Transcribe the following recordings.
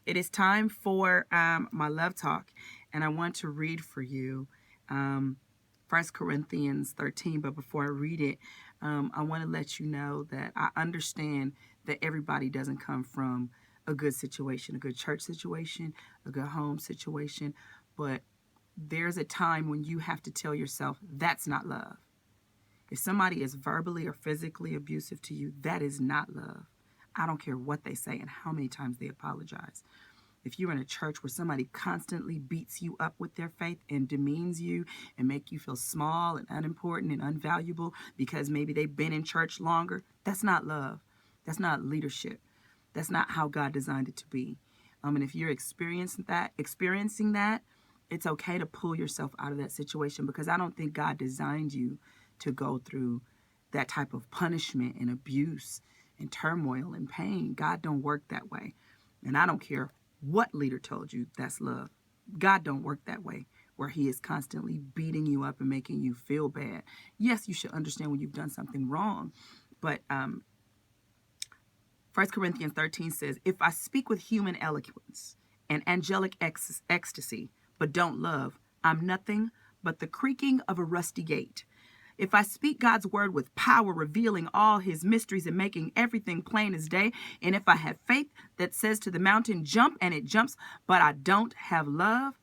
It is time for my love talk, and I want to read for you 1 Corinthians 13. But before I read it, I want to let you know that I understand that everybody doesn't come from a good situation, a good church situation, a good home situation, but there's a time when you have to tell yourself that's not love. If somebody is verbally or physically abusive to you, that is not love. I don't care what they say and how many times they apologize. If you're in a church where somebody constantly beats you up with their faith and demeans you and make you feel small and unimportant and unvaluable because maybe they've been in church longer, that's not love. That's not leadership. That's not how God designed it to be. And if you're experiencing that, it's okay to pull yourself out of that situation, because I don't think God designed you to go through that type of punishment and abuse and turmoil and pain. God don't work that way. And I don't care what leader told you that's love. God don't work that way, where he is constantly beating you up and making you feel bad. Yes, you should understand when you've done something wrong, but 1 Corinthians 13 says, if I speak with human eloquence and angelic ecstasy, but don't love, I'm nothing but the creaking of a rusty gate. If I speak God's word with power, revealing all his mysteries and making everything plain as day, and if I have faith that says to the mountain, jump, and it jumps, but I don't have love,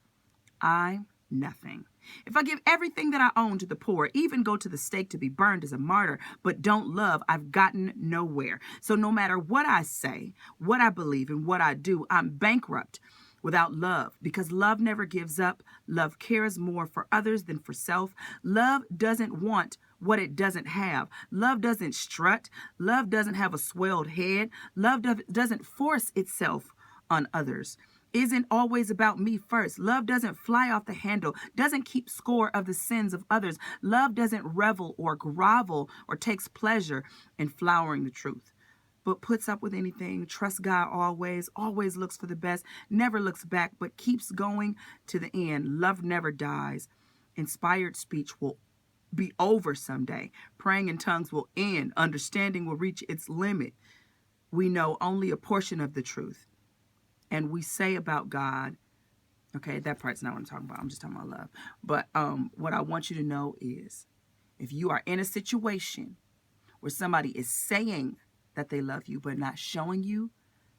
I'm nothing. If I give everything that I own to the poor, even go to the stake to be burned as a martyr, but don't love, I've gotten nowhere. So no matter what I say, what I believe, and what I do, I'm bankrupt without love, because love never gives up. Love cares more for others than for self. Love doesn't want what it doesn't have. Love doesn't strut. Love doesn't have a swelled head. Love doesn't force itself on others. Isn't always about me first. Love doesn't fly off the handle, doesn't keep score of the sins of others. Love doesn't revel or grovel or takes pleasure in flowering the truth, but puts up with anything, trusts God always, always looks for the best, never looks back, but keeps going to the end. Love never dies. Inspired speech will be over someday. Praying in tongues will end. Understanding will reach its limit. We know only a portion of the truth. And we say about God, okay, that part's not what I'm talking about. I'm just talking about love. But what I want you to know is, if you are in a situation where somebody is saying that they love you but not showing you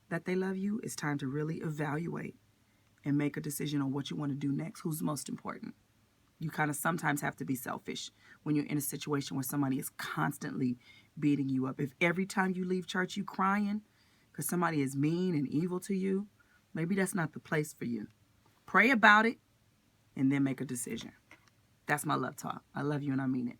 that they love you, it's time to really evaluate and make a decision on what you want to do next. Who's most important? You kind of sometimes have to be selfish when you're in a situation where somebody is constantly beating you up. If every time you leave church you crying because somebody is mean and evil to you, maybe that's not the place for you. Pray about it and then make a decision. That's my love talk. I love you and I mean it.